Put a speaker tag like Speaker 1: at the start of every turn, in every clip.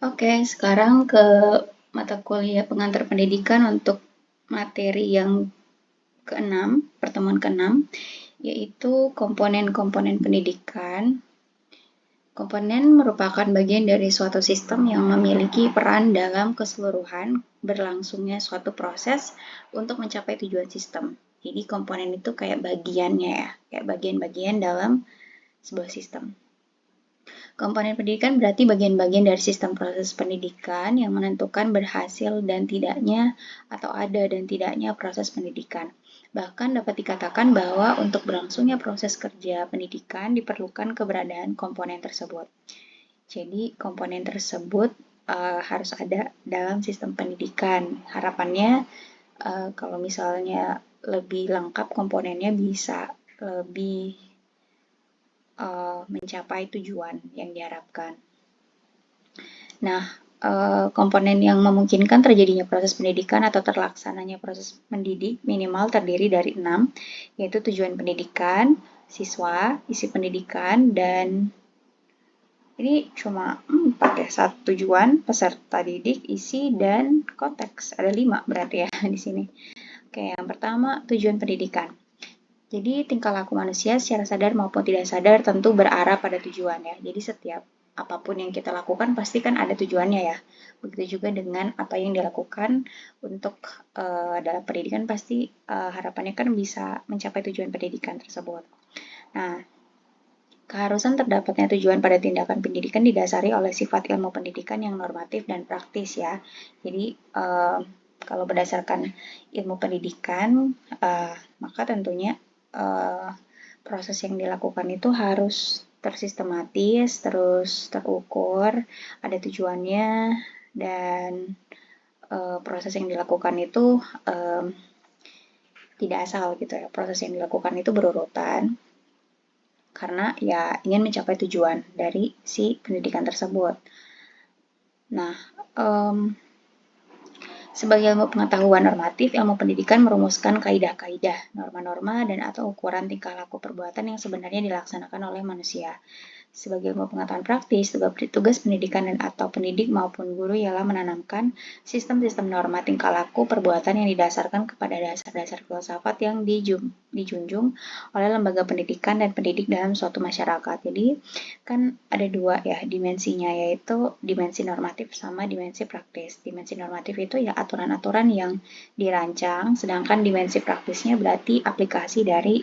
Speaker 1: Oke, sekarang ke mata kuliah pengantar pendidikan untuk materi yang keenam, pertemuan keenam, yaitu komponen-komponen pendidikan. Komponen merupakan bagian dari suatu sistem yang memiliki peran dalam keseluruhan berlangsungnya suatu proses untuk mencapai tujuan sistem. Jadi komponen itu kayak bagiannya ya, kayak bagian-bagian dalam sebuah sistem. Komponen pendidikan berarti bagian-bagian dari sistem proses pendidikan yang menentukan berhasil dan tidaknya atau ada dan tidaknya proses pendidikan. Bahkan dapat dikatakan bahwa untuk berlangsungnya proses kerja pendidikan diperlukan keberadaan komponen tersebut. Jadi komponen tersebut harus ada dalam sistem pendidikan. Harapannya kalau misalnya lebih lengkap komponennya bisa lebih mencapai tujuan yang diharapkan. Nah, komponen yang memungkinkan terjadinya proses pendidikan atau terlaksananya proses mendidik minimal terdiri dari 6, yaitu tujuan pendidikan, siswa, isi pendidikan, dan ini cuma 4 ya, satu tujuan, peserta didik, isi, dan konteks. Ada 5 berarti ya di sini. Oke, yang pertama tujuan pendidikan. Jadi tingkah laku manusia secara sadar maupun tidak sadar tentu berarah pada tujuan ya. Jadi setiap apapun yang kita lakukan pasti kan ada tujuannya ya. Begitu juga dengan apa yang dilakukan untuk dalam pendidikan pasti harapannya kan bisa mencapai tujuan pendidikan tersebut. Nah, keharusan terdapatnya tujuan pada tindakan pendidikan didasari oleh sifat ilmu pendidikan yang normatif dan praktis ya. Jadi kalau berdasarkan ilmu pendidikan, maka tentunya proses yang dilakukan itu harus tersistematis, terus terukur, ada tujuannya, dan proses yang dilakukan itu tidak asal gitu ya. Proses yang dilakukan itu berurutan karena ya ingin mencapai tujuan dari si pendidikan tersebut. Nah, sebagai ilmu pengetahuan normatif, ilmu pendidikan merumuskan kaidah-kaidah, norma-norma, dan atau ukuran tingkah laku perbuatan yang sebenarnya dilaksanakan oleh manusia. Sebagai ilmu pengetahuan praktis, tugas pendidikan dan atau pendidik maupun guru ialah menanamkan sistem-sistem norma tingkah laku perbuatan yang didasarkan kepada dasar-dasar filsafat yang dijunjung oleh lembaga pendidikan dan pendidik dalam suatu masyarakat. Jadi kan ada dua ya dimensinya, yaitu dimensi normatif sama dimensi praktis. Dimensi normatif itu ya aturan-aturan yang dirancang, sedangkan dimensi praktisnya berarti aplikasi dari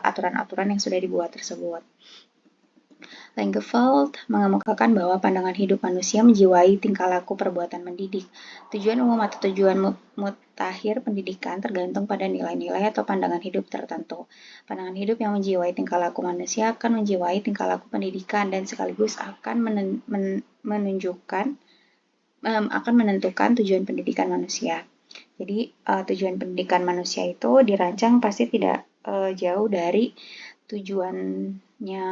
Speaker 1: aturan-aturan yang sudah dibuat tersebut. Langeveld mengemukakan bahwa pandangan hidup manusia menjiwai tingkah laku perbuatan mendidik. Tujuan umum atau tujuan mutakhir pendidikan tergantung pada nilai-nilai atau pandangan hidup tertentu. Pandangan hidup yang menjiwai tingkah laku manusia akan menjiwai tingkah laku pendidikan dan sekaligus akan menentukan tujuan pendidikan manusia. Jadi tujuan pendidikan manusia itu dirancang pasti tidak jauh dari tujuannya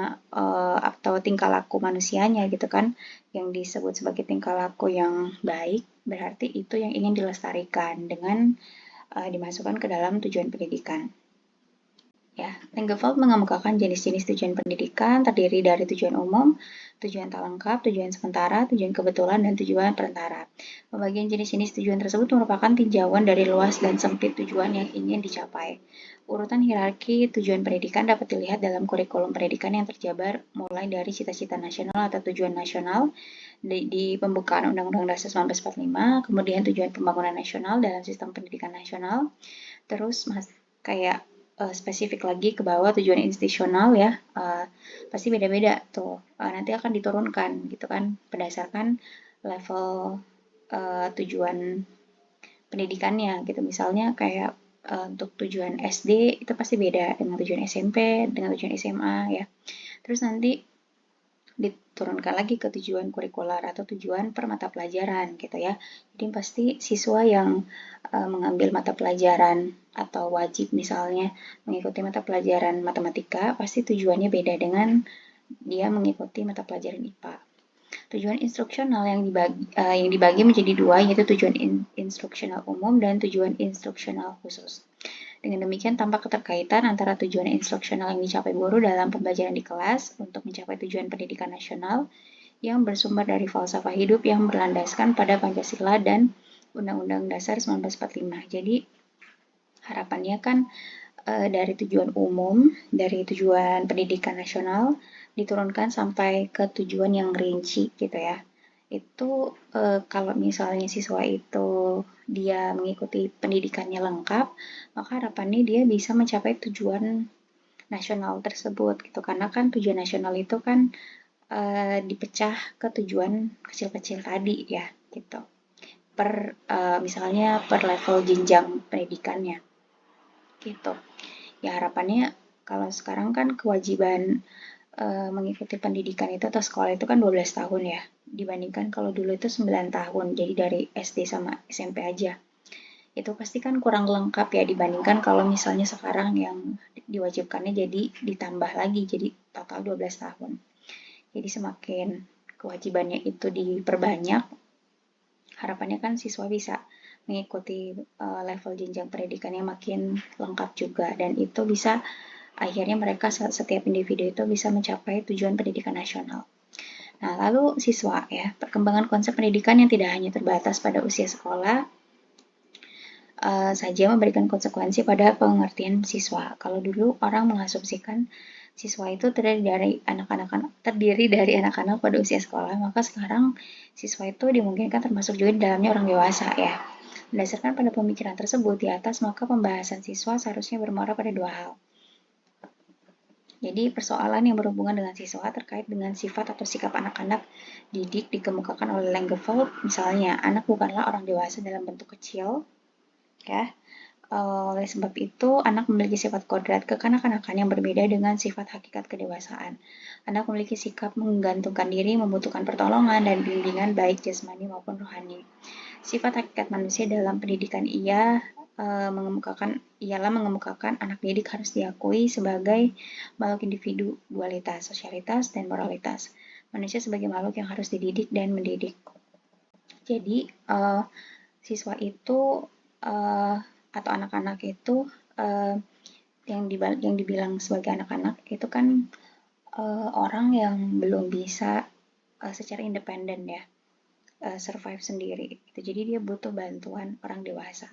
Speaker 1: atau tingkah laku manusianya gitu kan, yang disebut sebagai tingkah laku yang baik berarti itu yang ingin dilestarikan dengan dimasukkan ke dalam tujuan pendidikan. Ya, Langeveld mengemukakan jenis-jenis tujuan pendidikan terdiri dari tujuan umum, tujuan tak lengkap, tujuan sementara, tujuan kebetulan, dan tujuan perantara. Pembagian jenis-jenis tujuan tersebut merupakan tinjauan dari luas dan sempit tujuan yang ingin dicapai. Urutan hierarki tujuan pendidikan dapat dilihat dalam kurikulum pendidikan yang terjabar mulai dari cita-cita nasional atau tujuan nasional di pembukaan Undang-Undang Dasar 1945, kemudian tujuan pembangunan nasional dalam sistem pendidikan nasional, terus kayak spesifik lagi ke bawah tujuan institusional ya, pasti beda-beda tuh, nanti akan diturunkan gitu kan berdasarkan level tujuan pendidikannya gitu. Misalnya kayak untuk tujuan SD itu pasti beda dengan tujuan SMP, dengan tujuan SMA ya. Terus nanti diturunkan lagi ke tujuan kurikuler atau tujuan per mata pelajaran gitu ya. Jadi pasti siswa yang mengambil mata pelajaran atau wajib misalnya mengikuti mata pelajaran matematika pasti tujuannya beda dengan dia mengikuti mata pelajaran IPA. Tujuan instruksional yang dibagi menjadi dua, yaitu tujuan instruksional umum dan tujuan instruksional khusus. Dengan demikian, tampak keterkaitan antara tujuan instruksional yang dicapai guru dalam pembelajaran di kelas untuk mencapai tujuan pendidikan nasional yang bersumber dari falsafah hidup yang berlandaskan pada Pancasila dan Undang-Undang Dasar 1945. Jadi harapannya kan dari tujuan umum, dari tujuan pendidikan nasional diturunkan sampai ke tujuan yang rinci gitu ya. Itu kalau misalnya siswa itu dia mengikuti pendidikannya lengkap, maka harapannya dia bisa mencapai tujuan nasional tersebut gitu. Karena kan tujuan nasional itu kan dipecah ke tujuan kecil-kecil tadi ya gitu. Misalnya per level jenjang pendidikannya gitu. Ya harapannya kalau sekarang kan kewajiban mengikuti pendidikan itu atau sekolah itu kan 12 tahun ya, dibandingkan kalau dulu itu 9 tahun, jadi dari SD sama SMP aja. Itu pasti kan kurang lengkap ya dibandingkan kalau misalnya sekarang yang diwajibkannya jadi ditambah lagi jadi total 12 tahun. Jadi semakin kewajibannya itu diperbanyak, harapannya kan siswa bisa mengikuti level jenjang pendidikan yang makin lengkap juga, dan itu bisa akhirnya mereka setiap individu itu bisa mencapai tujuan pendidikan nasional. Nah, lalu siswa ya, perkembangan konsep pendidikan yang tidak hanya terbatas pada usia sekolah saja memberikan konsekuensi pada pengertian siswa. Kalau dulu orang mengasumsikan siswa itu terdiri dari anak-anak pada usia sekolah, maka sekarang siswa itu dimungkinkan termasuk juga di dalamnya orang dewasa ya. Berdasarkan pada pemikiran tersebut di atas, maka pembahasan siswa seharusnya bermuara pada dua hal. Jadi persoalan yang berhubungan dengan siswa terkait dengan sifat atau sikap anak-anak didik dikemukakan oleh Langeveld. Misalnya, anak bukanlah orang dewasa dalam bentuk kecil, ya. Oleh sebab itu, anak memiliki sifat kodrat kekanak-kanakan yang berbeda dengan sifat hakikat kedewasaan. Anak memiliki sikap menggantungkan diri, membutuhkan pertolongan dan bimbingan baik jasmani maupun rohani. Sifat hakikat manusia dalam pendidikan ialah mengemukakan anak didik harus diakui sebagai makhluk individu, dualitas, sosialitas, dan moralitas. Manusia sebagai makhluk yang harus dididik dan mendidik. Jadi, siswa itu atau anak-anak itu yang dibilang sebagai anak-anak itu kan orang yang belum bisa secara independen ya survive sendiri. Jadi dia butuh bantuan orang dewasa.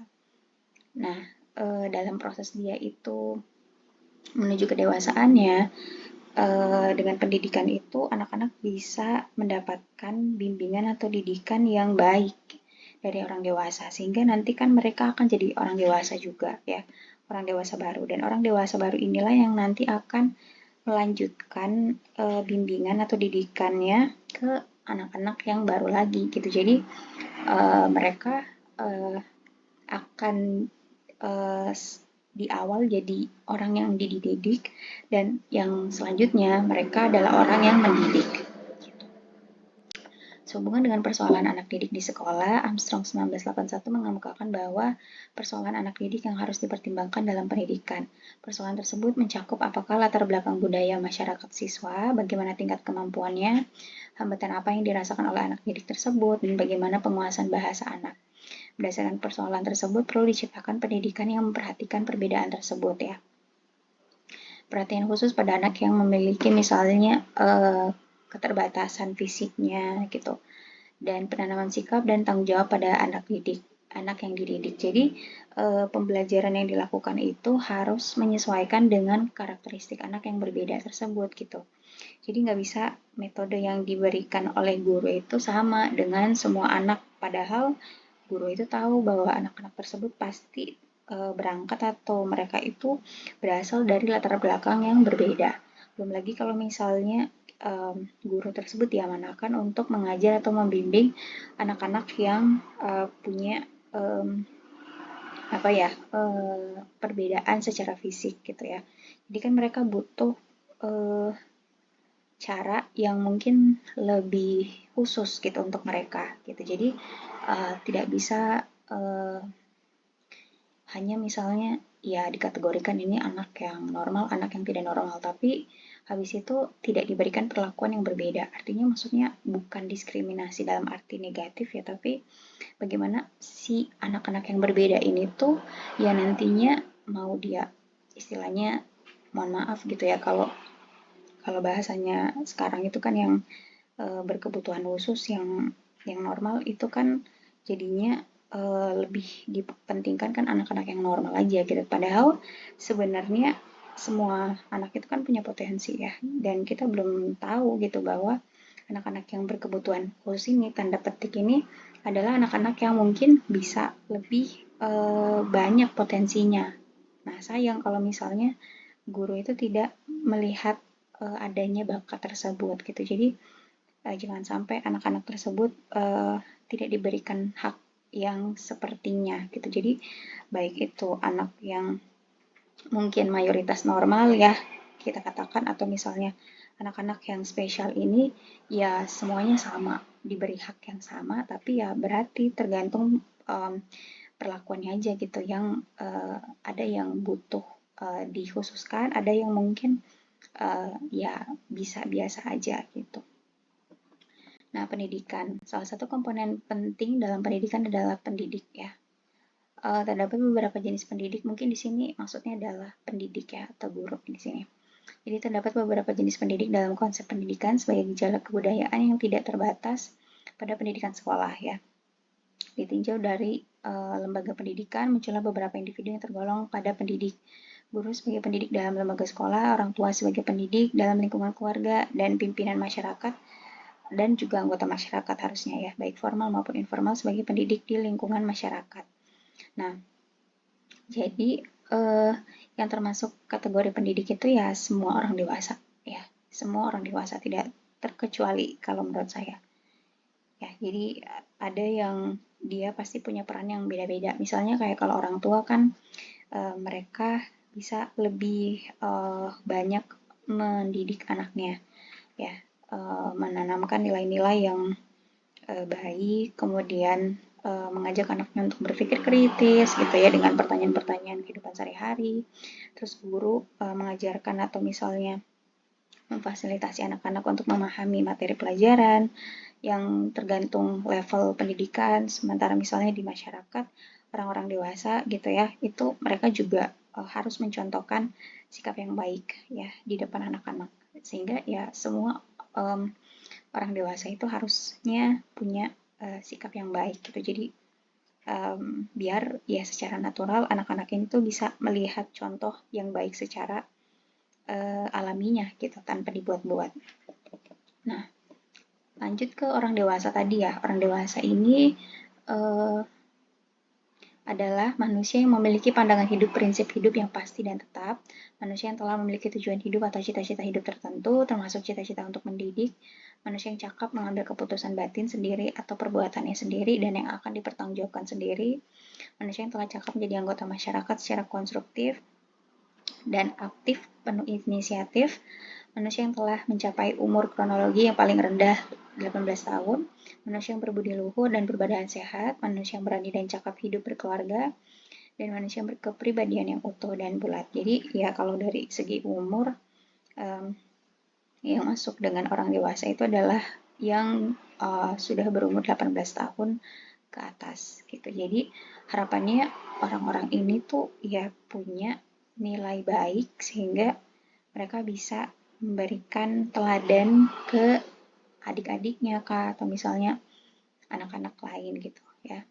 Speaker 1: Nah, dalam proses dia itu menuju kedewasaannya, dengan pendidikan itu anak-anak bisa mendapatkan bimbingan atau didikan yang baik dari orang dewasa, sehingga nanti kan mereka akan jadi orang dewasa juga ya, orang dewasa baru, dan orang dewasa baru inilah yang nanti akan melanjutkan bimbingan atau didikannya ke anak-anak yang baru lagi gitu. Jadi mereka akan di awal jadi orang yang dididik, dan yang selanjutnya mereka adalah orang yang mendidik. Sehubungan dengan persoalan anak didik di sekolah, Armstrong 1981 mengemukakan bahwa persoalan anak didik yang harus dipertimbangkan dalam pendidikan. Persoalan tersebut mencakup apakah latar belakang budaya masyarakat siswa, bagaimana tingkat kemampuannya, hambatan apa yang dirasakan oleh anak didik tersebut, dan bagaimana penguasaan bahasa anak. Berdasarkan persoalan tersebut, perlu diciptakan pendidikan yang memperhatikan perbedaan tersebut ya. Perhatian khusus pada anak yang memiliki misalnya keterbatasan fisiknya gitu, dan penanaman sikap dan tanggung jawab pada anak yang dididik. Jadi pembelajaran yang dilakukan itu harus menyesuaikan dengan karakteristik anak yang berbeda tersebut gitu. Jadi nggak bisa metode yang diberikan oleh guru itu sama dengan semua anak, padahal guru itu tahu bahwa anak-anak tersebut pasti berangkat atau mereka itu berasal dari latar belakang yang berbeda. Belum lagi kalau misalnya guru tersebut diamanahkan untuk mengajar atau membimbing anak-anak yang punya perbedaan secara fisik gitu ya. Jadi kan mereka butuh cara yang mungkin lebih khusus gitu untuk mereka gitu. Jadi tidak bisa hanya misalnya ya dikategorikan ini anak yang normal, anak yang tidak normal, tapi habis itu tidak diberikan perlakuan yang berbeda. Artinya maksudnya bukan diskriminasi dalam arti negatif ya, tapi bagaimana si anak-anak yang berbeda ini tuh ya nantinya mau dia istilahnya, mohon maaf gitu ya, kalau bahasanya sekarang itu kan yang berkebutuhan khusus yang normal itu kan jadinya lebih dipentingkan kan anak-anak yang normal aja gitu. Padahal sebenarnya semua anak itu kan punya potensi ya, dan kita belum tahu gitu bahwa anak-anak yang berkebutuhan khusus ini, tanda petik ini, adalah anak-anak yang mungkin bisa lebih banyak potensinya. Nah, sayang kalau misalnya guru itu tidak melihat adanya bakat tersebut gitu. Jadi jangan sampai anak-anak tersebut tidak diberikan hak yang sepertinya gitu. Jadi baik itu anak yang mungkin mayoritas normal ya kita katakan, atau misalnya anak-anak yang spesial ini ya semuanya sama, diberi hak yang sama, tapi ya berarti tergantung perlakuannya aja gitu, yang ada yang butuh dikhususkan, ada yang mungkin ya bisa biasa aja gitu. Nah, pendidikan. Salah satu komponen penting dalam pendidikan adalah pendidik ya. Terdapat beberapa jenis pendidik, mungkin di sini maksudnya adalah pendidik ya, atau guru di sini. Jadi terdapat beberapa jenis pendidik dalam konsep pendidikan sebagai gejala kebudayaan yang tidak terbatas pada pendidikan sekolah ya. Ditinjau dari lembaga pendidikan, muncullah beberapa individu yang tergolong pada pendidik. Guru sebagai pendidik dalam lembaga sekolah, orang tua sebagai pendidik dalam lingkungan keluarga, dan pimpinan masyarakat dan juga anggota masyarakat harusnya ya, baik formal maupun informal, sebagai pendidik di lingkungan masyarakat. Nah, jadi yang termasuk kategori pendidik itu ya semua orang dewasa ya, semua orang dewasa, tidak terkecuali kalau menurut saya. Ya, jadi ada yang dia pasti punya peran yang beda-beda. Misalnya kayak kalau orang tua kan mereka bisa lebih banyak mendidik anaknya ya, menanamkan nilai-nilai yang baik, kemudian mengajak anaknya untuk berpikir kritis gitu ya dengan pertanyaan-pertanyaan kehidupan sehari-hari. Terus guru mengajarkan atau misalnya memfasilitasi anak-anak untuk memahami materi pelajaran yang tergantung level pendidikan. Sementara misalnya di masyarakat, orang-orang dewasa gitu ya, itu mereka juga harus mencontohkan sikap yang baik ya di depan anak-anak. Sehingga ya semua orang dewasa itu harusnya punya sikap yang baik gitu. Jadi biar ya secara natural anak-anak ini tuh bisa melihat contoh yang baik secara alaminya gitu, tanpa dibuat-buat. Nah, lanjut ke orang dewasa tadi ya. Orang dewasa ini adalah manusia yang memiliki pandangan hidup, prinsip hidup yang pasti dan tetap. Manusia yang telah memiliki tujuan hidup atau cita-cita hidup tertentu, termasuk cita-cita untuk mendidik. Manusia yang cakap mengambil keputusan batin sendiri atau perbuatannya sendiri dan yang akan dipertanggungjawabkan sendiri. Manusia yang telah cakap menjadi anggota masyarakat secara konstruktif dan aktif, penuh inisiatif. Manusia yang telah mencapai umur kronologi yang paling rendah 18 tahun, manusia yang berbudi luhur dan berbadan sehat, manusia yang berani dan cakap hidup berkeluarga, dan manusia yang berkepribadian yang utuh dan bulat. Jadi ya kalau dari segi umur, yang masuk dengan orang dewasa itu adalah yang sudah berumur 18 tahun ke atas gitu. Jadi harapannya orang-orang ini tuh ya punya nilai baik sehingga mereka bisa memberikan teladan ke adik-adiknya kah, atau misalnya anak-anak lain gitu ya.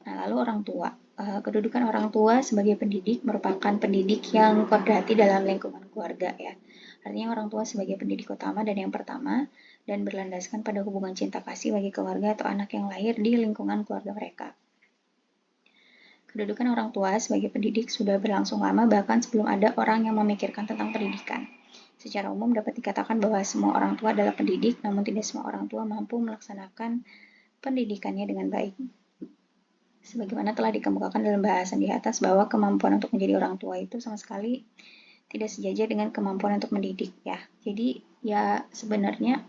Speaker 1: Nah, lalu orang tua. Kedudukan orang tua sebagai pendidik merupakan pendidik yang kodrati dalam lingkungan keluarga ya. Artinya orang tua sebagai pendidik utama dan yang pertama, dan berlandaskan pada hubungan cinta kasih bagi keluarga atau anak yang lahir di lingkungan keluarga mereka. Kedudukan orang tua sebagai pendidik sudah berlangsung lama, bahkan sebelum ada orang yang memikirkan tentang pendidikan. Secara umum dapat dikatakan bahwa semua orang tua adalah pendidik, namun tidak semua orang tua mampu melaksanakan pendidikannya dengan baik. Sebagaimana telah dikemukakan dalam bahasan di atas bahwa kemampuan untuk menjadi orang tua itu sama sekali tidak sejajar dengan kemampuan untuk mendidik ya. Jadi ya sebenarnya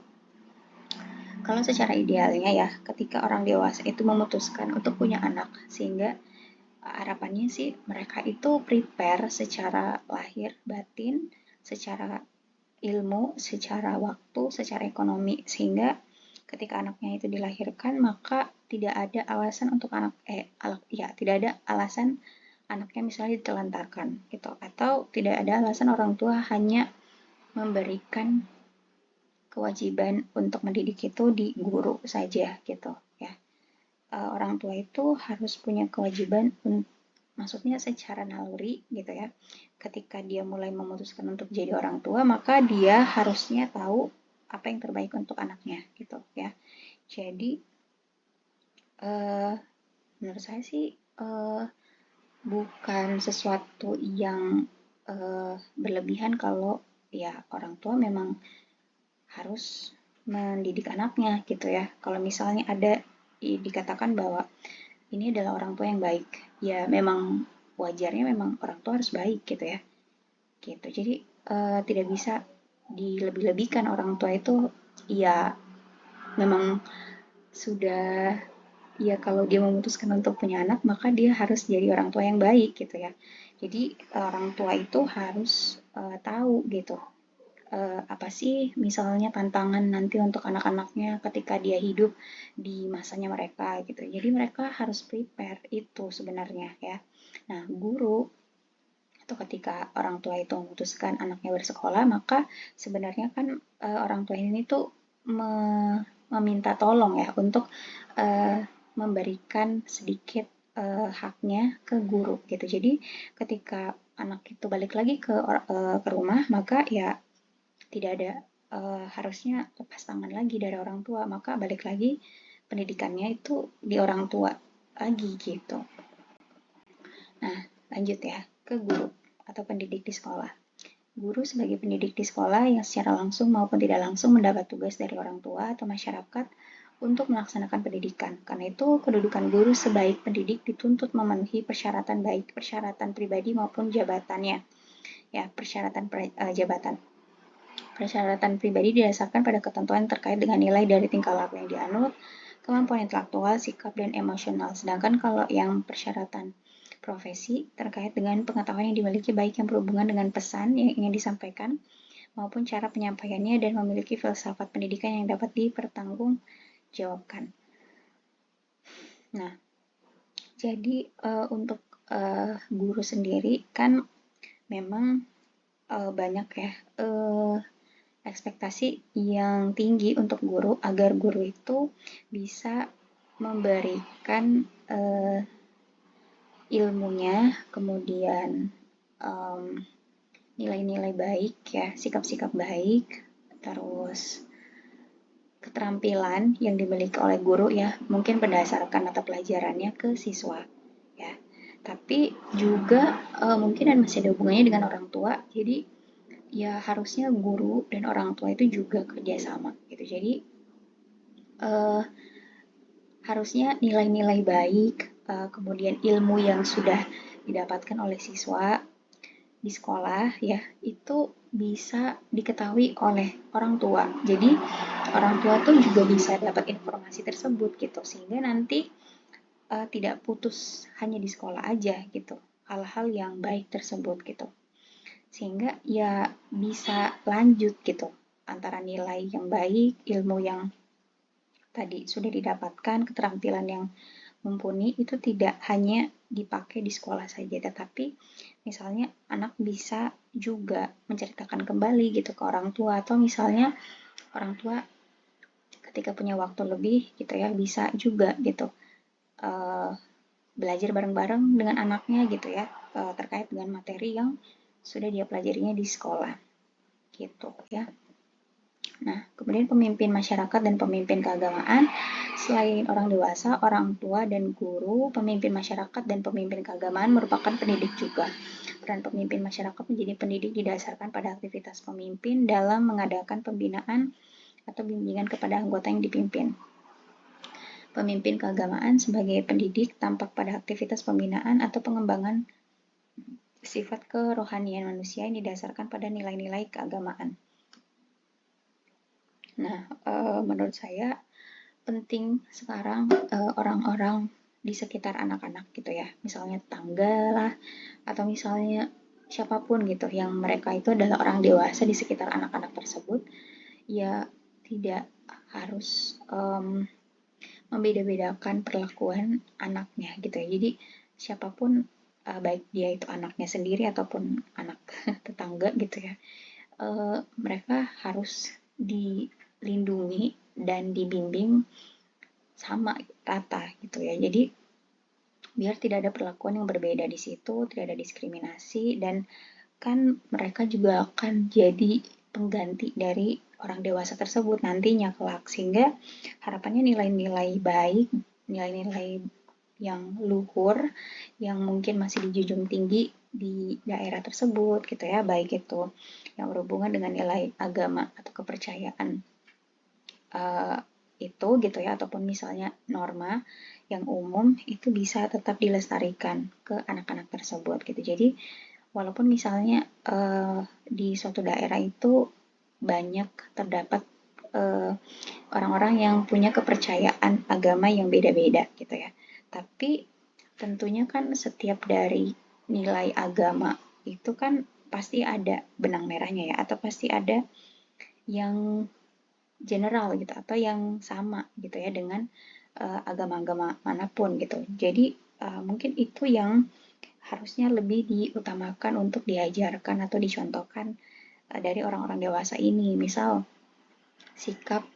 Speaker 1: kalau secara idealnya ya, ketika orang dewasa itu memutuskan untuk punya anak, sehingga harapannya sih mereka itu prepare secara lahir batin, secara ilmu, secara waktu, secara ekonomi, sehingga ketika anaknya itu dilahirkan maka tidak ada alasan untuk tidak ada alasan anaknya misalnya ditelantarkan gitu, atau tidak ada alasan orang tua hanya memberikan kewajiban untuk mendidik itu di guru saja gitu ya. Orang tua itu harus punya kewajiban, maksudnya secara naluri gitu ya. Ketika dia mulai memutuskan untuk jadi orang tua, maka dia harusnya tahu apa yang terbaik untuk anaknya gitu ya. Jadi menurut saya sih bukan sesuatu yang berlebihan kalau ya orang tua memang harus mendidik anaknya gitu ya. Kalau misalnya ada dikatakan bahwa ini adalah orang tua yang baik, ya memang wajarnya memang orang tua harus baik gitu ya. Gitu. Jadi tidak bisa dilebih-lebihkan orang tua itu ya memang sudah ya kalau dia memutuskan untuk punya anak maka dia harus jadi orang tua yang baik gitu ya. Jadi orang tua itu harus tahu gitu apa sih misalnya tantangan nanti untuk anak-anaknya ketika dia hidup di masanya mereka gitu. Jadi mereka harus prepare itu sebenarnya ya. Nah, guru atau ketika orang tua itu memutuskan anaknya bersekolah, maka sebenarnya kan orang tua ini tuh meminta tolong ya untuk memberikan sedikit haknya ke guru gitu. Jadi ketika anak itu balik lagi ke rumah, maka ya tidak ada harusnya lepas tangan lagi dari orang tua, maka balik lagi pendidikannya itu di orang tua lagi gitu. Nah, lanjut ya ke guru atau pendidik di sekolah. Guru sebagai pendidik di sekolah yang secara langsung maupun tidak langsung mendapat tugas dari orang tua atau masyarakat untuk melaksanakan pendidikan. Karena itu, kedudukan guru sebaik pendidik dituntut memenuhi persyaratan baik persyaratan pribadi maupun jabatannya. Ya, persyaratan jabatan. Persyaratan pribadi didasarkan pada ketentuan terkait dengan nilai dari tingkah laku yang dianut, kemampuan intelektual, sikap, dan emosional. Sedangkan kalau yang persyaratan profesi terkait dengan pengetahuan yang dimiliki baik yang berhubungan dengan pesan yang ingin disampaikan maupun cara penyampaiannya dan memiliki filsafat pendidikan yang dapat dipertanggungjawabkan. Nah, jadi untuk guru sendiri kan memang banyak ya ekspektasi yang tinggi untuk guru agar guru itu bisa memberikan ilmunya, kemudian nilai-nilai baik ya, sikap-sikap baik, terus keterampilan yang dimiliki oleh guru ya, mungkin berdasarkan mata pelajarannya ke siswa ya. Tapi juga mungkin masih ada hubungannya dengan orang tua, jadi ya harusnya guru dan orang tua itu juga kerjasama gitu. Jadi harusnya nilai-nilai baik, kemudian ilmu yang sudah didapatkan oleh siswa di sekolah ya itu bisa diketahui oleh orang tua. Jadi orang tua tuh juga bisa dapat informasi tersebut gitu sehingga nanti tidak putus hanya di sekolah aja gitu hal-hal yang baik tersebut gitu. Sehingga ya bisa lanjut gitu antara nilai yang baik, ilmu yang tadi sudah didapatkan, keterampilan yang mumpuni itu tidak hanya dipakai di sekolah saja, tetapi misalnya anak bisa juga menceritakan kembali gitu ke orang tua, atau misalnya orang tua ketika punya waktu lebih gitu ya bisa juga gitu belajar bareng-bareng dengan anaknya gitu ya terkait dengan materi yang sudah dia pelajarinya di sekolah gitu ya. Nah, kemudian pemimpin masyarakat dan pemimpin keagamaan, selain orang dewasa, orang tua, dan guru, pemimpin masyarakat dan pemimpin keagamaan merupakan pendidik juga. Peran pemimpin masyarakat menjadi pendidik didasarkan pada aktivitas pemimpin dalam mengadakan pembinaan atau bimbingan kepada anggota yang dipimpin. Pemimpin keagamaan sebagai pendidik tampak pada aktivitas pembinaan atau pengembangan sifat kerohanian manusia yang didasarkan pada nilai-nilai keagamaan. Nah, menurut saya penting sekarang orang-orang di sekitar anak-anak gitu ya, misalnya tetangga lah, atau misalnya siapapun gitu, yang mereka itu adalah orang dewasa di sekitar anak-anak tersebut, ya tidak harus membeda-bedakan perlakuan anaknya gitu ya. Jadi siapapun baik dia itu anaknya sendiri ataupun anak tetangga gitu ya, mereka harus dilindungi dan dibimbing sama rata gitu ya. Jadi biar tidak ada perlakuan yang berbeda di situ, tidak ada diskriminasi, dan kan mereka juga akan jadi pengganti dari orang dewasa tersebut nantinya kelak, sehingga harapannya nilai-nilai baik, nilai-nilai yang luhur yang mungkin masih dijunjung tinggi di daerah tersebut gitu ya, baik itu yang berhubungan dengan nilai agama atau kepercayaan itu gitu ya, ataupun misalnya norma yang umum itu bisa tetap dilestarikan ke anak-anak tersebut gitu. Jadi walaupun misalnya di suatu daerah itu banyak terdapat orang-orang yang punya kepercayaan agama yang beda-beda gitu ya, tapi tentunya kan setiap dari nilai agama itu kan pasti ada benang merahnya ya, atau pasti ada yang general gitu atau yang sama gitu ya dengan agama-agama manapun gitu. Jadi mungkin itu yang harusnya lebih diutamakan untuk diajarkan atau dicontohkan dari orang-orang dewasa ini. Misal sikap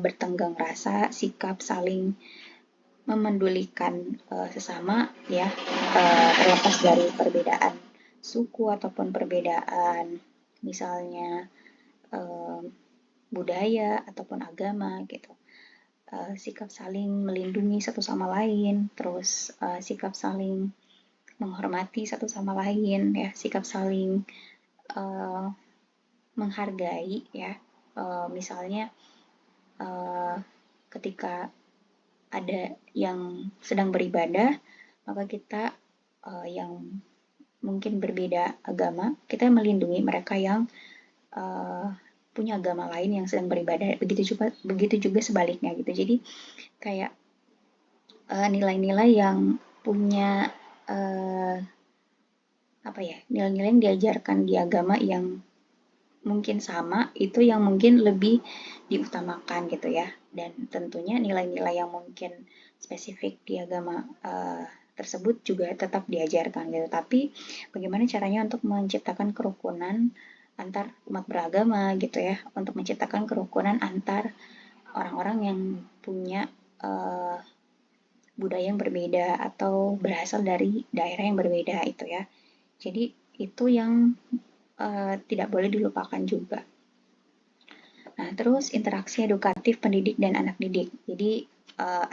Speaker 1: bertenggang rasa, sikap saling memendulikan sesama ya, terlepas dari perbedaan suku ataupun perbedaan misalnya budaya ataupun agama gitu. Sikap saling melindungi satu sama lain, terus sikap saling menghormati satu sama lain ya, sikap saling menghargai ya. Misalnya ketika ada yang sedang beribadah, maka kita yang mungkin berbeda agama, kita melindungi mereka yang punya agama lain yang sedang beribadah. Begitu juga sebaliknya gitu. Jadi kayak nilai-nilai yang punya nilai-nilai yang diajarkan di agama yang mungkin sama, itu yang mungkin lebih diutamakan gitu ya. Dan tentunya nilai-nilai yang mungkin spesifik di agama tersebut juga tetap diajarkan gitu. Tapi bagaimana caranya untuk menciptakan kerukunan antar umat beragama gitu ya, untuk menciptakan kerukunan antar orang-orang yang punya budaya yang berbeda atau berasal dari daerah yang berbeda itu ya. Jadi itu yang tidak boleh dilupakan juga. Nah, terus interaksi edukatif pendidik dan anak didik. Jadi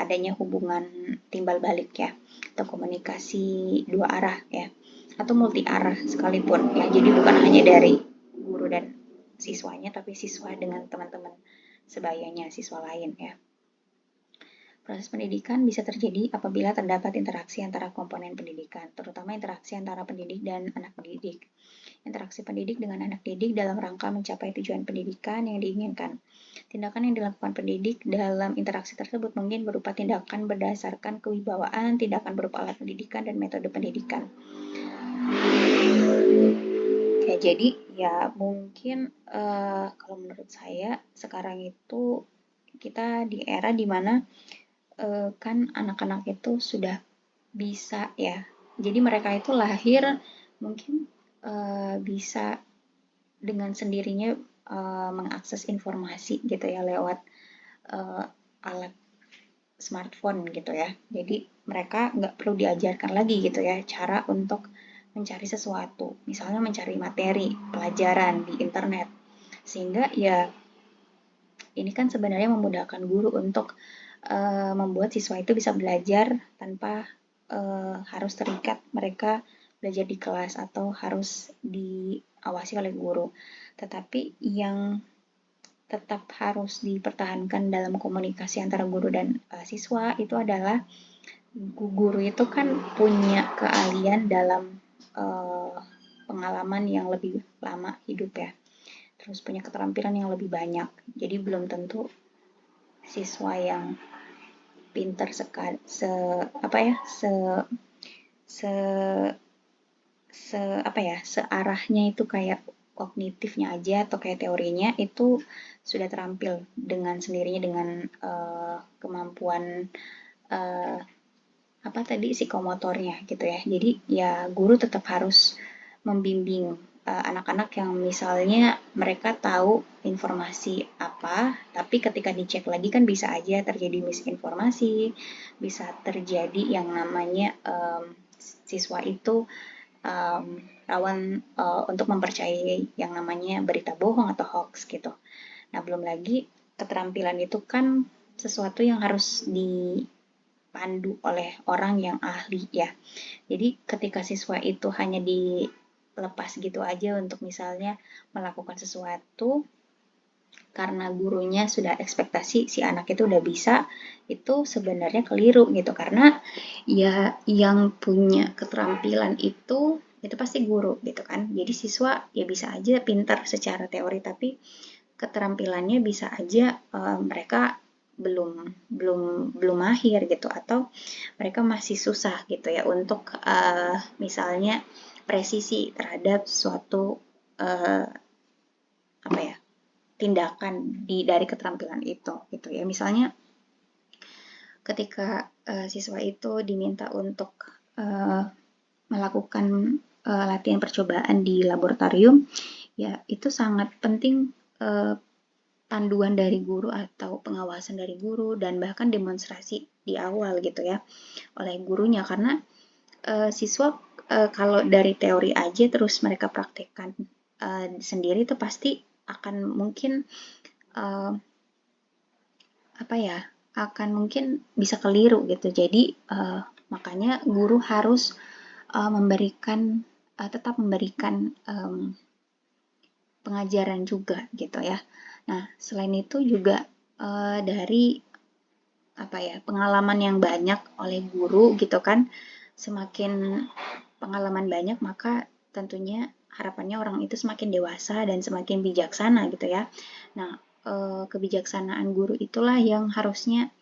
Speaker 1: adanya hubungan timbal balik ya, atau komunikasi dua arah ya, atau multi arah sekalipun ya. Jadi bukan hanya dari guru dan siswanya, tapi siswa dengan teman-teman sebayanya, siswa lain ya. Proses pendidikan bisa terjadi apabila terdapat interaksi antara komponen pendidikan, terutama interaksi antara pendidik dan anak pendidik. Interaksi pendidik dengan anak didik dalam rangka mencapai tujuan pendidikan yang diinginkan. Tindakan yang dilakukan pendidik dalam interaksi tersebut mungkin berupa tindakan berdasarkan kewibawaan, tindakan berupa alat pendidikan, dan metode pendidikan. Ya, jadi ya mungkin kalau menurut saya sekarang itu kita di era dimana kan anak-anak itu sudah bisa ya. Jadi mereka itu lahir mungkin bisa dengan sendirinya mengakses informasi gitu ya lewat alat smartphone gitu ya. Jadi mereka nggak perlu diajarkan lagi gitu ya cara untuk mencari sesuatu. Misalnya mencari materi, pelajaran di internet. Sehingga ya ini kan sebenarnya memudahkan guru untuk membuat siswa itu bisa belajar tanpa harus terikat mereka belajar di kelas atau harus diawasi oleh guru. Tetapi yang tetap harus dipertahankan dalam komunikasi antara guru dan siswa itu adalah guru itu kan punya keahlian dalam pengalaman yang lebih lama hidup ya. Terus punya keterampilan yang lebih banyak. Jadi belum tentu siswa yang pintar searahnya itu kayak kognitifnya aja atau kayak teorinya itu sudah terampil dengan sendirinya dengan kemampuan psikomotornya gitu ya. Jadi ya guru tetap harus membimbing anak-anak yang misalnya mereka tahu informasi apa, tapi ketika dicek lagi kan bisa aja terjadi misinformasi, bisa terjadi yang namanya siswa itu rawan untuk mempercayai yang namanya berita bohong atau hoax gitu. Nah, belum lagi keterampilan itu kan sesuatu yang harus dipandu oleh orang yang ahli ya. Jadi ketika siswa itu hanya dilepas gitu aja untuk misalnya melakukan sesuatu karena gurunya sudah ekspektasi si anak itu udah bisa, itu sebenarnya keliru gitu. Karena ya yang punya keterampilan itu pasti guru gitu kan. Jadi siswa ya bisa aja pintar secara teori, tapi keterampilannya bisa aja mereka belum belum belum mahir gitu, atau mereka masih susah gitu ya untuk misalnya presisi terhadap suatu apa ya, tindakan dari keterampilan itu gitu ya. Misalnya ketika siswa itu diminta untuk melakukan latihan percobaan di laboratorium, ya itu sangat penting panduan dari guru atau pengawasan dari guru dan bahkan demonstrasi di awal gitu ya oleh gurunya, karena siswa kalau dari teori aja terus mereka praktekkan sendiri itu pasti akan mungkin apa ya, akan mungkin bisa keliru gitu. Jadi makanya guru harus tetap memberikan pengajaran juga gitu ya. Nah, selain itu juga dari apa ya, pengalaman yang banyak oleh guru gitu kan, semakin pengalaman banyak maka tentunya harapannya orang itu semakin dewasa dan semakin bijaksana gitu ya. Nah, kebijaksanaan guru itulah yang harusnya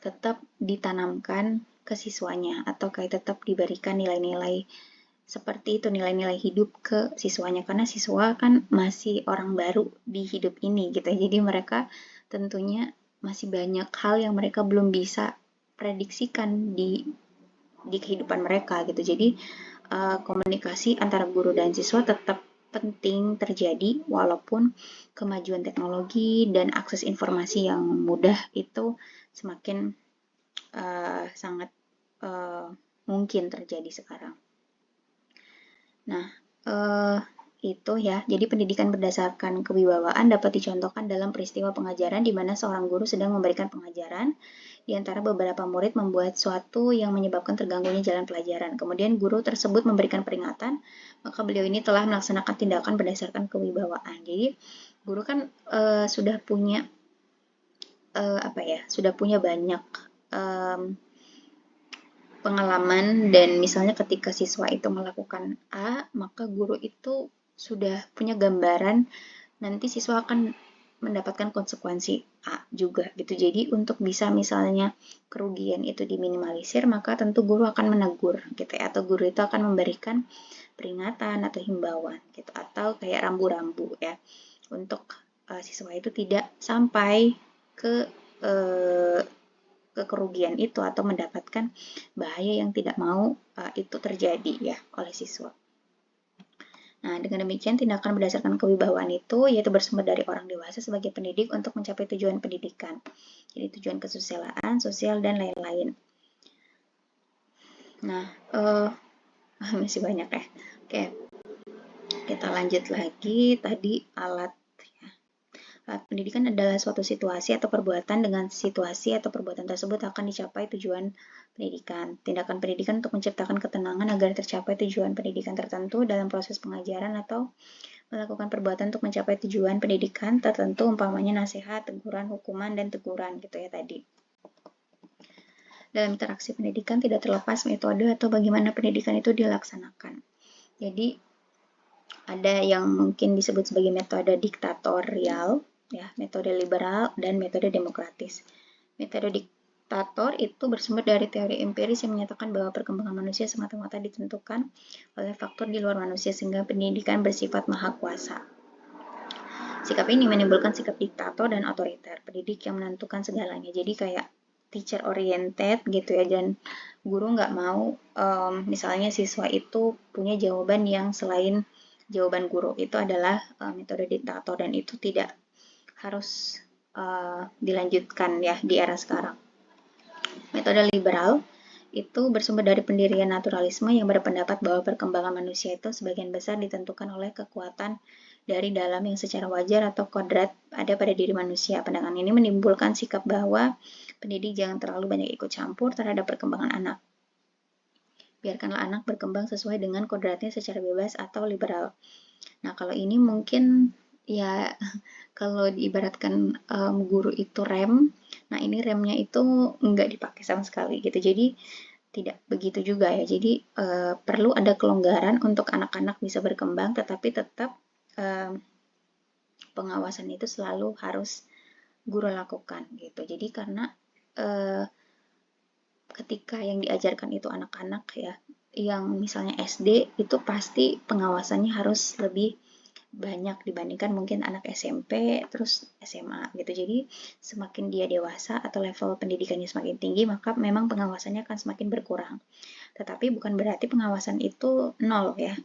Speaker 1: tetap ditanamkan ke siswanya, atau kayak tetap diberikan nilai-nilai seperti itu, nilai-nilai hidup ke siswanya, karena siswa kan masih orang baru di hidup ini gitu. Jadi mereka tentunya masih banyak hal yang mereka belum bisa prediksikan di kehidupan mereka gitu. Jadi komunikasi antara guru dan siswa tetap penting terjadi walaupun kemajuan teknologi dan akses informasi yang mudah itu semakin sangat mungkin terjadi sekarang. Nah, itu ya. Jadi pendidikan berdasarkan kewibawaan dapat dicontohkan dalam peristiwa pengajaran di mana seorang guru sedang memberikan pengajaran. Di antara beberapa murid membuat suatu yang menyebabkan terganggunya jalan pelajaran. Kemudian guru tersebut memberikan peringatan, maka beliau ini telah melaksanakan tindakan berdasarkan kewibawaan. Jadi guru kan sudah punya sudah punya banyak pengalaman, dan misalnya ketika siswa itu melakukan A, maka guru itu sudah punya gambaran nanti siswa akan mendapatkan konsekuensi A juga gitu. Jadi untuk bisa misalnya kerugian itu diminimalisir, maka tentu guru akan menegur gitu ya, atau guru itu akan memberikan peringatan atau himbauan gitu, atau kayak rambu-rambu ya untuk siswa itu tidak sampai ke kerugian itu atau mendapatkan bahaya yang tidak mau itu terjadi ya oleh siswa. Nah, dengan demikian tindakan berdasarkan kewibawaan itu yaitu bersumber dari orang dewasa sebagai pendidik untuk mencapai tujuan pendidikan. Jadi tujuan kesusilaan, sosial, dan lain-lain. Nah, masih banyak ya. Oke, kita lanjut lagi. Tadi alat pendidikan adalah suatu situasi atau perbuatan. Dengan situasi atau perbuatan tersebut akan dicapai tujuan pendidikan. Tindakan pendidikan untuk menciptakan ketenangan agar tercapai tujuan pendidikan tertentu dalam proses pengajaran, atau melakukan perbuatan untuk mencapai tujuan pendidikan tertentu, umpamanya nasihat, teguran, hukuman, dan teguran gitu ya tadi. Dalam interaksi pendidikan tidak terlepas metode atau bagaimana pendidikan itu dilaksanakan. Jadi ada yang mungkin disebut sebagai metode diktatorial, ya, metode liberal, dan metode demokratis. Metode diktator itu bersumber dari teori empiris yang menyatakan bahwa perkembangan manusia semata-mata ditentukan oleh faktor di luar manusia, sehingga pendidikan bersifat maha kuasa. Sikap ini menimbulkan sikap diktator dan otoriter, pendidik yang menentukan segalanya. Jadi kayak teacher oriented gitu ya, dan guru nggak mau misalnya siswa itu punya jawaban yang selain jawaban guru itu adalah metode diktator, dan itu tidak harus dilanjutkan ya di era sekarang. Metode liberal itu bersumber dari pendirian naturalisme yang berpendapat bahwa perkembangan manusia itu sebagian besar ditentukan oleh kekuatan dari dalam yang secara wajar atau kodrat ada pada diri manusia. Pandangan ini menimbulkan sikap bahwa pendidik jangan terlalu banyak ikut campur terhadap perkembangan anak. Biarkanlah anak berkembang sesuai dengan kodratnya secara bebas atau liberal. Nah, kalau ini mungkin ya kalau diibaratkan guru itu rem, nah ini remnya itu nggak dipakai sama sekali gitu. Jadi tidak begitu juga ya. Jadi perlu ada kelonggaran untuk anak-anak bisa berkembang, tetapi tetap pengawasan itu selalu harus guru lakukan gitu. Jadi karena ketika yang diajarkan itu anak-anak ya, yang misalnya SD itu pasti pengawasannya harus lebih banyak dibandingkan mungkin anak SMP terus SMA gitu. Jadi semakin dia dewasa atau level pendidikannya semakin tinggi, maka memang pengawasannya akan semakin berkurang. Tetapi bukan berarti pengawasan itu nol ya.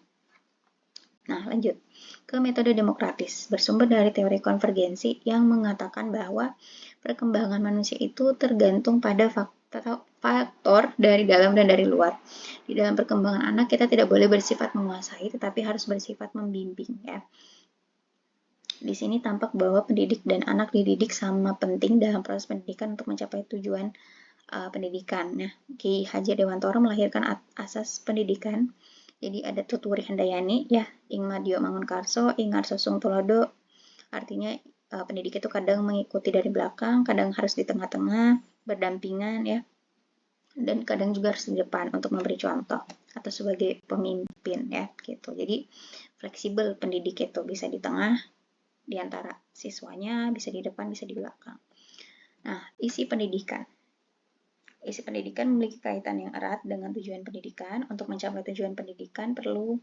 Speaker 1: Nah, lanjut ke metode demokratis, bersumber dari teori konvergensi yang mengatakan bahwa perkembangan manusia itu tergantung pada faktor dari dalam dan dari luar. Di dalam perkembangan anak, kita tidak boleh bersifat menguasai, tetapi harus bersifat membimbing ya. Di sini tampak bahwa pendidik dan anak dididik sama penting dalam proses pendidikan untuk mencapai tujuan pendidikan. Nah, Ki Hajar Dewantara melahirkan asas pendidikan. Jadi ada Tutwuri Handayani ya, ing Madyo Mangunkarso, ing Ngarso Sung Tulodo. Artinya pendidik itu kadang mengikuti dari belakang, kadang harus di tengah-tengah, berdampingan ya. Dan kadang juga harus di depan untuk memberi contoh atau sebagai pemimpin ya gitu. Jadi fleksibel pendidik itu bisa di tengah di antara siswanya, bisa di depan, bisa di belakang. Nah, isi pendidikan. Isi pendidikan memiliki kaitan yang erat dengan tujuan pendidikan. Untuk mencapai tujuan pendidikan perlu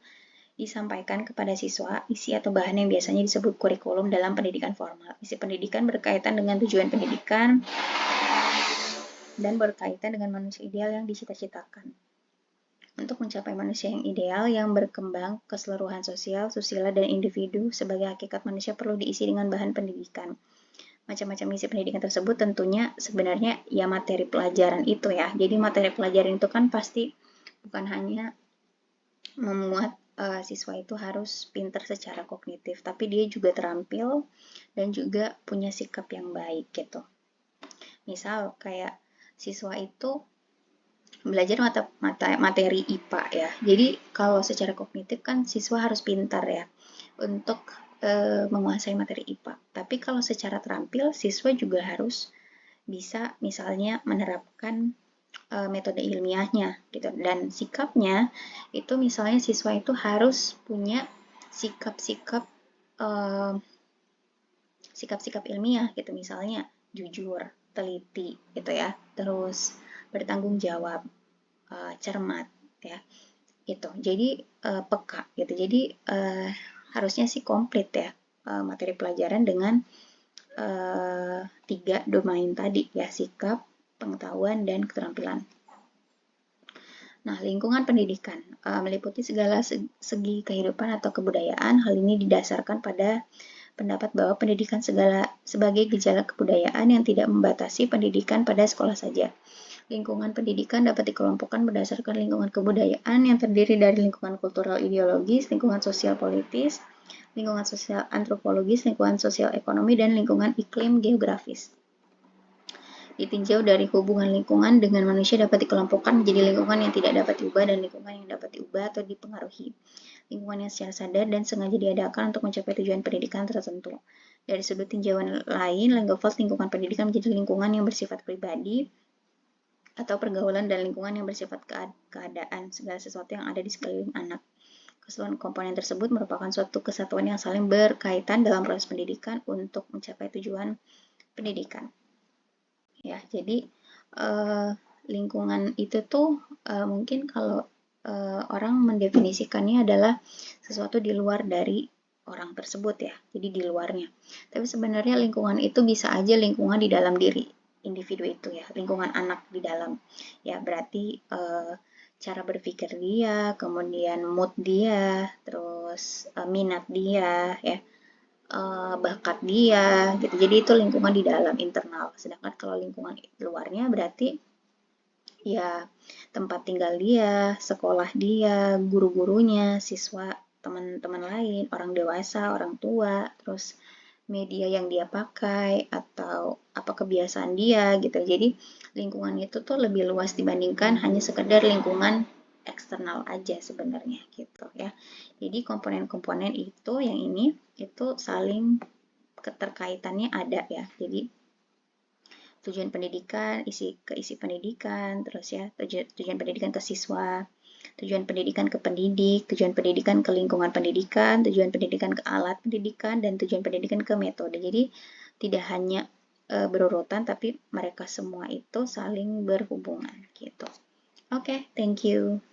Speaker 1: disampaikan kepada siswa isi atau bahan yang biasanya disebut kurikulum dalam pendidikan formal. Isi pendidikan berkaitan dengan tujuan pendidikan dan berkaitan dengan manusia ideal yang dicita-citakan. Untuk mencapai manusia yang ideal yang berkembang keseluruhan sosial, susila, dan individu sebagai hakikat manusia perlu diisi dengan bahan pendidikan. Macam-macam isi pendidikan tersebut tentunya sebenarnya ya materi pelajaran itu ya. Jadi materi pelajaran itu kan pasti bukan hanya memuat siswa itu harus pintar secara kognitif, tapi dia juga terampil dan juga punya sikap yang baik gitu. Misal kayak siswa itu belajar materi IPA ya. Jadi kalau secara kognitif kan siswa harus pintar ya untuk menguasai materi IPA. Tapi kalau secara terampil siswa juga harus bisa misalnya menerapkan metode ilmiahnya gitu. Dan sikapnya itu misalnya siswa itu harus punya sikap-sikap sikap-sikap ilmiah gitu, misalnya jujur, teliti gitu ya, terus bertanggung jawab, cermat ya, itu. Jadi peka gitu. Jadi harusnya sih komplit ya materi pelajaran dengan 3 domain tadi ya, sikap, pengetahuan, dan keterampilan. Nah, lingkungan pendidikan meliputi segala segi kehidupan atau kebudayaan. Hal ini didasarkan pada pendapat bahwa pendidikan sebagai gejala kebudayaan yang tidak membatasi pendidikan pada sekolah saja. Lingkungan pendidikan dapat dikelompokkan berdasarkan lingkungan kebudayaan yang terdiri dari lingkungan kultural ideologis, lingkungan sosial politis, lingkungan sosial antropologis, lingkungan sosial ekonomi, dan lingkungan iklim geografis. Ditinjau dari hubungan lingkungan dengan manusia dapat dikelompokkan menjadi lingkungan yang tidak dapat diubah dan lingkungan yang dapat diubah atau dipengaruhi. Lingkungan yang secara sadar dan sengaja diadakan untuk mencapai tujuan pendidikan tertentu. Dari sudut tinjauan lain, Langeveld lingkungan pendidikan menjadi lingkungan yang bersifat pribadi atau pergaulan dan lingkungan yang bersifat keadaan, segala sesuatu yang ada di sekeliling anak. Keseluruhan komponen tersebut merupakan suatu kesatuan yang saling berkaitan dalam proses pendidikan untuk mencapai tujuan pendidikan. Ya, jadi lingkungan itu tuh mungkin kalau orang mendefinisikannya adalah sesuatu di luar dari orang tersebut ya, jadi di luarnya. Tapi sebenarnya lingkungan itu bisa aja lingkungan di dalam diri individu itu ya, lingkungan anak di dalam ya, berarti cara berpikir dia, kemudian mood dia, terus minat dia, ya, bakat dia, gitu. Jadi itu lingkungan di dalam internal. Sedangkan kalau lingkungan luarnya berarti ya tempat tinggal dia, sekolah dia, guru-gurunya, siswa, teman-teman lain, orang dewasa, orang tua, terus media yang dia pakai atau apa kebiasaan dia gitu. Jadi lingkungan itu tuh lebih luas dibandingkan hanya sekedar lingkungan eksternal aja sebenarnya gitu ya. Jadi komponen-komponen itu yang ini itu saling keterkaitannya ada ya. Jadi tujuan pendidikan, isi pendidikan, terus ya tujuan pendidikan ke siswa, tujuan pendidikan ke pendidik, tujuan pendidikan ke lingkungan pendidikan, tujuan pendidikan ke alat pendidikan, dan tujuan pendidikan ke metode. Jadi tidak hanya berurutan, tapi mereka semua itu saling berhubungan gitu. Oke, thank you.